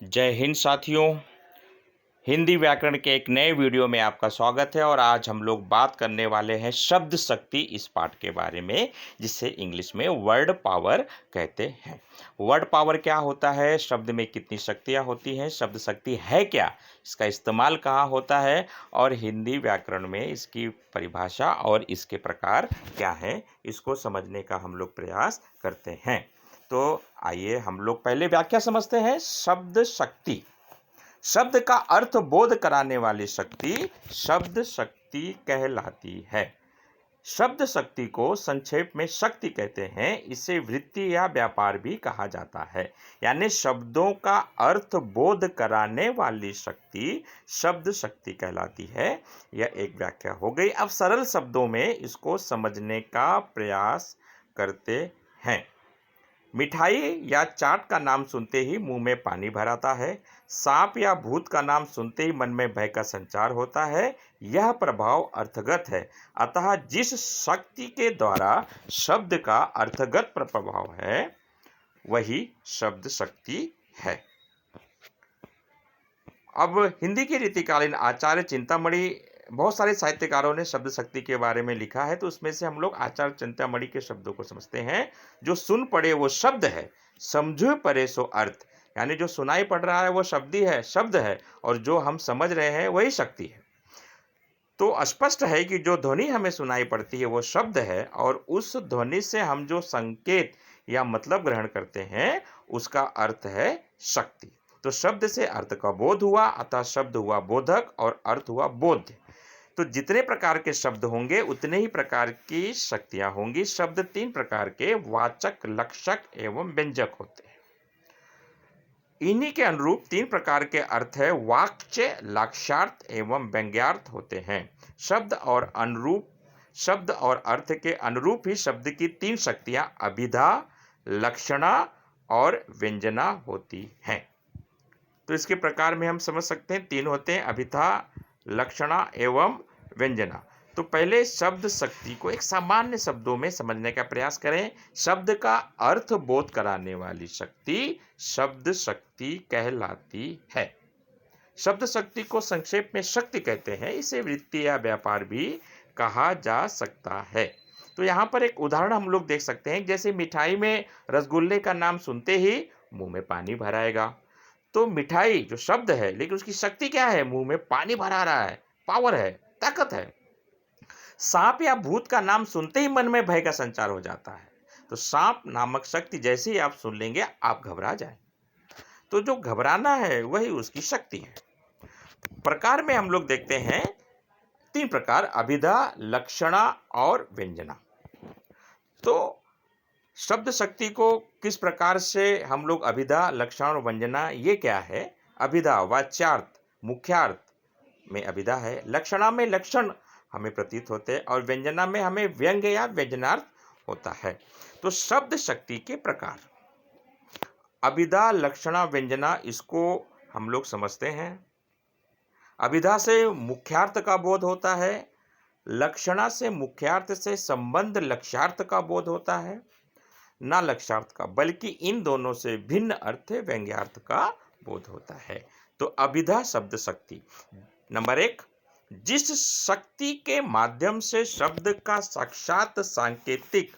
जय हिंद साथियों। हिंदी व्याकरण के एक नए वीडियो में आपका स्वागत है और आज हम लोग बात करने वाले हैं शब्द शक्ति इस पाठ के बारे में, जिसे इंग्लिश में वर्ड पावर कहते हैं। वर्ड पावर क्या होता है, शब्द में कितनी शक्तियाँ होती हैं, शब्द शक्ति है क्या, इसका इस्तेमाल कहाँ होता है और हिंदी व्याकरण में इसकी परिभाषा और इसके प्रकार क्या हैं, इसको समझने का हम लोग प्रयास करते हैं। तो आइए हम लोग पहले व्याख्या समझते हैं। शब्द शक्ति, शब्द का अर्थ बोध कराने वाली शक्ति शब्द शक्ति कहलाती है। शब्द शक्ति को संक्षेप में शक्ति कहते हैं। इसे वृत्ति या व्यापार भी कहा जाता है, यानी शब्दों का अर्थ बोध कराने वाली शक्ति शब्द शक्ति कहलाती है। यह एक व्याख्या हो गई। अब सरल शब्दों में इसको समझने का प्रयास करते हैं। मिठाई या चाट का नाम सुनते ही मुंह में पानी भर आता है। सांप या भूत का नाम सुनते ही मन में भय का संचार होता है। यह प्रभाव अर्थगत है, अतः जिस शक्ति के द्वारा शब्द का अर्थगत प्रभाव है वही शब्द शक्ति है। अब हिंदी के रीतिकालीन आचार्य चिंतामणि, बहुत सारे साहित्यकारों ने शब्द शक्ति के बारे में लिखा है, तो उसमें से हम लोग आचार्य चिंतामणि के शब्दों को समझते हैं। जो सुन पड़े वो शब्द है, समझो परे सो अर्थ, यानी जो सुनाई पड़ रहा है वो शब्द ही है, शब्द है, और जो हम समझ रहे हैं वही शक्ति है। तो स्पष्ट है कि जो ध्वनि हमें सुनाई पड़ती है वो शब्द है, और उस ध्वनि से हम जो संकेत या मतलब ग्रहण करते हैं उसका अर्थ है शक्ति। तो शब्द से अर्थ का बोध हुआ, अतः शब्द हुआ बोधक और अर्थ हुआ बोध्य। तो जितने प्रकार के शब्द होंगे उतने ही प्रकार की शक्तियां होंगी। शब्द तीन प्रकार के वाचक, लक्षक एवं व्यंजक होते हैं। इन्हीं के अनुरूप तीन प्रकार के अर्थ है वाक्य, लक्ष्यार्थ एवं व्यंग्यार्थ होते हैं। शब्द और अर्थ के अनुरूप ही शब्द की तीन शक्तियां अभिधा, लक्षणा और व्यंजना होती हैं। तो इसके प्रकार में हम समझ सकते हैं, तीन होते हैं, अभिधा, लक्षणा एवं व्यंजना। तो पहले शब्द शक्ति को एक सामान्य शब्दों में समझने का प्रयास करें। शब्द का अर्थ बोध कराने वाली शक्ति शब्द शक्ति कहलाती है। शब्द शक्ति को संक्षेप में शक्ति कहते हैं। इसे वृत्ति या व्यापार भी कहा जा सकता है। तो यहाँ पर एक उदाहरण हम लोग देख सकते हैं, जैसे मिठाई में रसगुल्ले का नाम सुनते ही मुंह में पानी भर आएगा। तो मिठाई जो शब्द है, लेकिन उसकी शक्ति क्या है, मुंह में पानी भरा रहा है, पावर है, ताकत है। सांप या भूत का नाम सुनते ही मन में भय का संचार हो जाता है। तो सांप नामक शक्ति जैसे ही आप सुन लेंगे आप घबरा जाए। तो जो घबराना है वही उसकी शक्ति है। प्रकार में हम लोग देखते हैं तीन प्रकार, अभिधा, लक्षणा और व्यंजना। तो शब्द शक्ति को किस प्रकार से हम लोग अभिधा, लक्षण और व्यंजना, ये क्या है। अभिधा वाच्यार्थ, मुख्यार्थ में अभिधा है, लक्षणा में लक्षण हमें प्रतीत होते हैं और व्यंजना में हमें व्यंग्य या व्यंजनार्थ होता है। तो शब्द शक्ति के प्रकार अभिधा, लक्षणा, व्यंजना, इसको हम लोग समझते हैं। अभिधा से मुख्यार्थ का बोध होता है, लक्षणा से मुख्यार्थ से संबंध लक्ष्यार्थ का बोध होता है, ना लक्ष्यार्थ का, बल्कि इन दोनों से भिन्न अर्थ व्यंग्यार्थ का बोध होता है। तो अभिधा शब्द शक्ति। नंबर एक, जिस शक्ति के माध्यम से शब्द का साक्षात सांकेतिक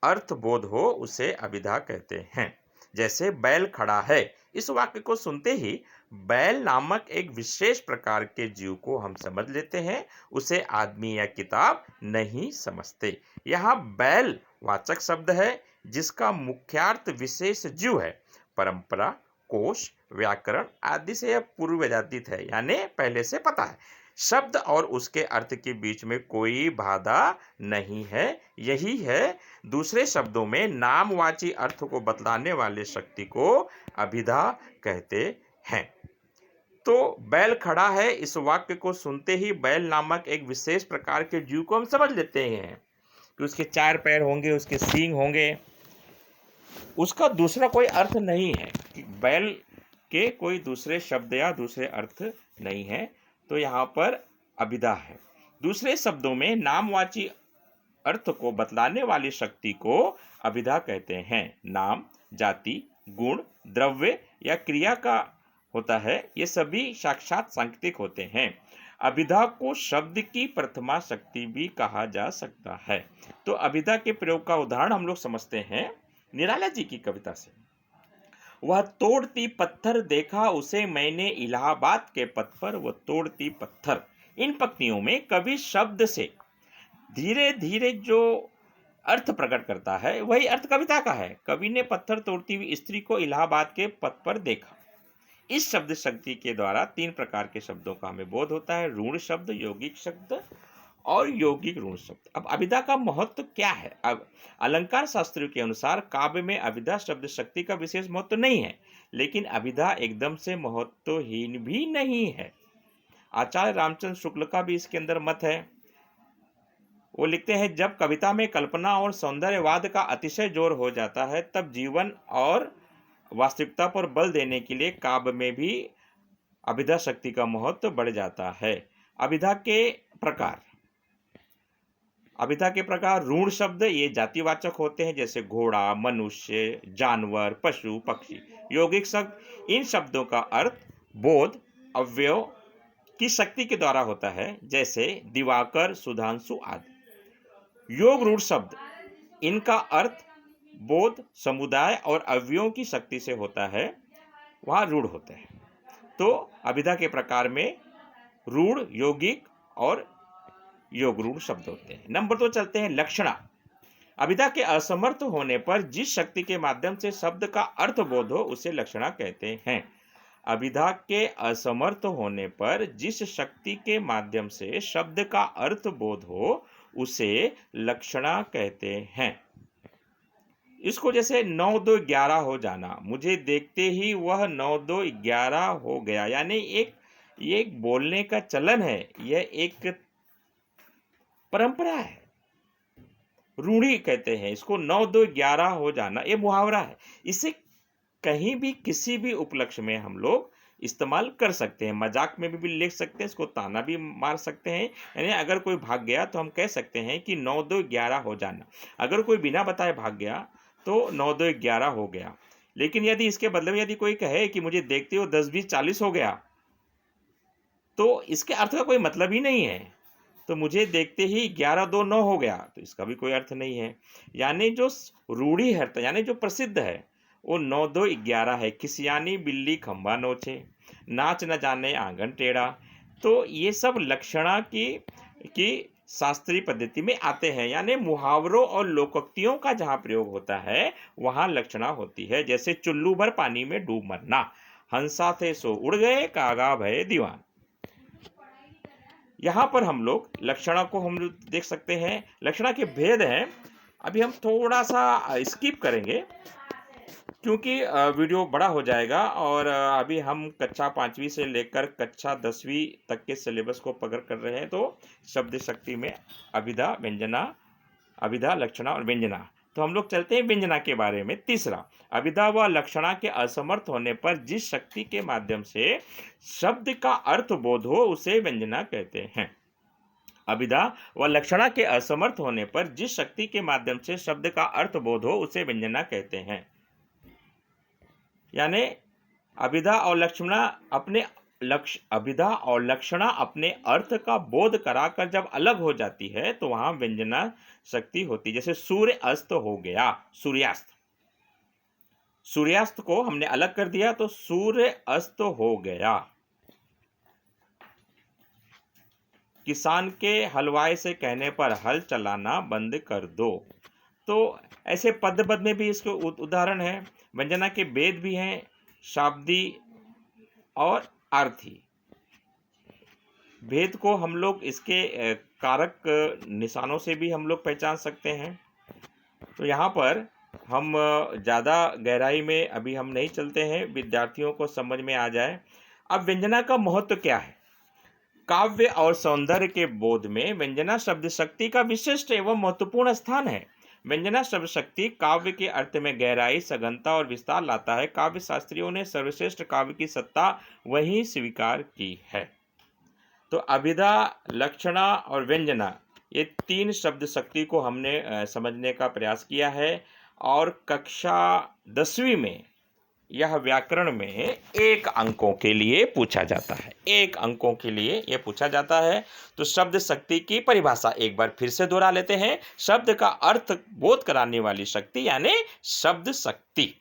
अर्थ बोध हो उसे अभिधा कहते हैं। जैसे बैल खड़ा है, इस वाक्य को सुनते ही बैल नामक एक विशेष प्रकार के जीव को हम समझ लेते हैं, उसे आदमी या किताब नहीं समझते। यहाँ बैल वाचक शब्द है जिसका मुख्यार्थ विशेष जीव है। परंपरा, कोश, व्याकरण आदि से यह पूर्वजातीत है, यानी पहले से पता है। शब्द और उसके अर्थ के बीच में कोई बाधा नहीं है। यही है दूसरे शब्दों में नामवाची अर्थ को बतलाने वाले शक्ति को अभिधा कहते हैं। तो बैल खड़ा है, इस वाक्य को सुनते ही बैल नामक एक विशेष प्रकार के जीव को हम समझ लेते हैं कि उसके चार पैर होंगे, उसके सींग होंगे। उसका दूसरा कोई अर्थ नहीं है कि बैल के कोई दूसरे शब्द या दूसरे अर्थ नहीं है। तो यहाँ पर अभिधा है। दूसरे शब्दों में नामवाची अर्थ को बतलाने वाली शक्ति को अभिधा कहते हैं। नाम, जाति, गुण, द्रव्य या क्रिया का होता है, ये सभी साक्षात सांकेतिक होते हैं। अभिधा को शब्द की प्रथमा शक्ति भी कहा जा सकता है। तो अभिधा के प्रयोग का उदाहरण हम लोग समझते हैं निराला जी की कविता से। वह तोड़ती पत्थर देखा उसे मैंने इलाहाबाद के पथ पर, वह तोड़ती पत्थर। इन पंक्तियों में कवि शब्द से धीरे धीरे जो अर्थ प्रकट करता है वही अर्थ कविता का है। कवि ने पत्थर तोड़ती हुई स्त्री को इलाहाबाद के पथ पर देखा। इस शब्द शक्ति के द्वारा 3 प्रकार के शब्दों का हमें बोध होता है, ऋण शब्द, यौगिक शब्द और यौगिक ऋण शब्द। अब अभिधा का महत्व क्या है? अब अलंकार शास्त्रियों के अनुसार काव्य में अभिधा शब्द शक्ति का विशेष महत्व नहीं है, लेकिन अभिधा एकदम से महत्वहीन भी नहीं है। आचार्य रामचंद्र शुक्ल का भी इसके अंदर मत है। वो लिखते हैं, जब कविता में कल्पना और सौंदर्यवाद का अतिशय जोर हो जाता है तब जीवन और वास्तविकता पर बल देने के लिए काव्य में भी अभिधा शक्ति का महत्व बढ़ जाता है। अभिधा के प्रकार ऋण शब्द ये जातिवाचक होते हैं, जैसे घोड़ा, मनुष्य, जानवर, पशु, पक्षी। यौगिक शब्द, इन शब्दों का अर्थ बोध, अवयव की शक्ति के द्वारा होता है, जैसे दिवाकर, सुधांशु आदि। योग रूढ़ शब्द, इनका अर्थ बोध, समुदाय और अवयवों की शक्ति से होता है, वहाँ रूढ़ होते हैं। तो अभिधा के प्रकार में रूढ़, यौगिक और योग रूढ़ शब्द होते हैं। नंबर 2 चलते हैं लक्षणा। अभिधा के असमर्थ होने पर जिस शक्ति के माध्यम से शब्द का अर्थ बोध हो उसे लक्षणा कहते हैं। अभिधा के असमर्थ होने पर जिस शक्ति के माध्यम से शब्द का अर्थ बोध हो उसे लक्षणा कहते हैं। इसको जैसे 9 2 11 हो जाना, मुझे देखते ही वह 9 2 11 हो गया, यानी ये एक बोलने का चलन है, यह एक परंपरा है, रूढ़ी कहते हैं इसको। 9 2 11 हो जाना ये मुहावरा है। इसे कहीं भी किसी भी उपलक्ष्य में हम लोग इस्तेमाल कर सकते हैं। मजाक में भी लिख सकते हैं, इसको ताना भी मार सकते हैं। यानी अगर कोई भाग गया तो हम कह सकते हैं कि 9 2 11 हो जाना। अगर कोई बिना बताए भाग गया तो 9 2 11 हो गया। लेकिन यदि इसके बदले में यदि कोई कहे कि मुझे देखते हो 10 20 40 हो गया, तो इसके अर्थ का कोई मतलब ही नहीं है। तो मुझे देखते ही 11 2 9 हो गया, तो इसका भी कोई अर्थ नहीं है। यानी जो रूढ़ी है, यानी जो प्रसिद्ध है, वो 9 2 11 है। खिसियानी बिल्ली खंबा नोचे, नाच न जाने आंगन टेढ़ा। तो ये सब लक्षणा की शास्त्रीय पद्धति में आते हैं। यानी मुहावरों और लोकोक्तियों का जहाँ प्रयोग होता है वहाँ लक्षणा होती है। जैसे चुल्लू भर पानी में डूब मरना, हंसा थे सो उड़ गए, कागा भय दीवान। यहाँ पर हम लोग लक्षणा को हम देख सकते हैं। लक्षणा के भेद हैं, अभी हम थोड़ा सा स्किप करेंगे क्योंकि वीडियो बड़ा हो जाएगा। और अभी हम कक्षा 5वीं से लेकर कक्षा 10वीं तक के सिलेबस को कवर कर रहे हैं। तो शब्द शक्ति में अभिधा, व्यंजना, अभिधा, लक्षणा और व्यंजना। तो हम लोग चलते हैं व्यंजना के बारे में। तीसरा, अभिधा व लक्षणा के असमर्थ होने पर जिस शक्ति के माध्यम से शब्द का अर्थ बोध हो उसे व्यंजना कहते हैं। अभिधा व लक्षणा के असमर्थ होने पर जिस शक्ति के माध्यम से शब्द का अर्थ बोध हो उसे व्यंजना कहते हैं। यानी अभिधा और लक्षणा अपने अर्थ का बोध कराकर जब अलग हो जाती है तो वहां व्यंजना शक्ति होती। जैसे सूर्य अस्त हो गया, सूर्यास्त को हमने अलग कर दिया तो सूर्य अस्त हो गया। किसान के हलवाई से कहने पर हल चलाना बंद कर दो। तो ऐसे पद में भी इसके उदाहरण है। व्यंजना के भेद भी हैं, शाब्दी और अर्थी। भेद को हम लोग इसके कारक निशानों से भी हम लोग पहचान सकते हैं। तो यहाँ पर हम ज़्यादा गहराई में अभी हम नहीं चलते हैं, विद्यार्थियों को समझ में आ जाए। अब व्यंजना का महत्व क्या है? काव्य और सौंदर्य के बोध में व्यंजना शब्द शक्ति का विशिष्ट एवं महत्वपूर्ण स्थान है। व्यंजना शब्द शक्ति काव्य के अर्थ में गहराई, सघनता और विस्तार लाता है। काव्य शास्त्रियों ने सर्वश्रेष्ठ काव्य की सत्ता वहीं स्वीकार की है। तो अभिधा, लक्षणा और व्यंजना, ये 3 शब्द शक्ति को हमने समझने का प्रयास किया है। और कक्षा 10वीं में यह व्याकरण में 1 अंकों के लिए पूछा जाता है। 1 अंकों के लिए यह पूछा जाता है। तो शब्द शक्ति की परिभाषा एक बार फिर से दोहरा लेते हैं। शब्द का अर्थ बोध कराने वाली शक्ति यानी शब्द शक्ति।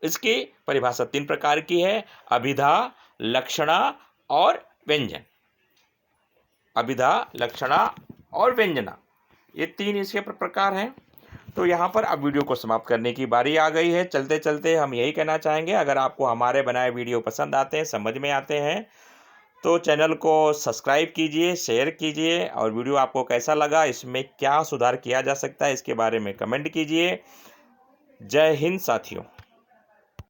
इसकी परिभाषा 3 प्रकार की है: अभिधा, लक्षणा और व्यंजन। अभिधा, लक्षणा और व्यंजना, ये 3 इसके प्रकार हैं। तो यहाँ पर अब वीडियो को समाप्त करने की बारी आ गई है। चलते चलते हम यही कहना चाहेंगे, अगर आपको हमारे बनाए वीडियो पसंद आते हैं, समझ में आते हैं, तो चैनल को सब्सक्राइब कीजिए, शेयर कीजिए, और वीडियो आपको कैसा लगा, इसमें क्या सुधार किया जा सकता है, इसके बारे में कमेंट कीजिए। जय हिंद साथियों।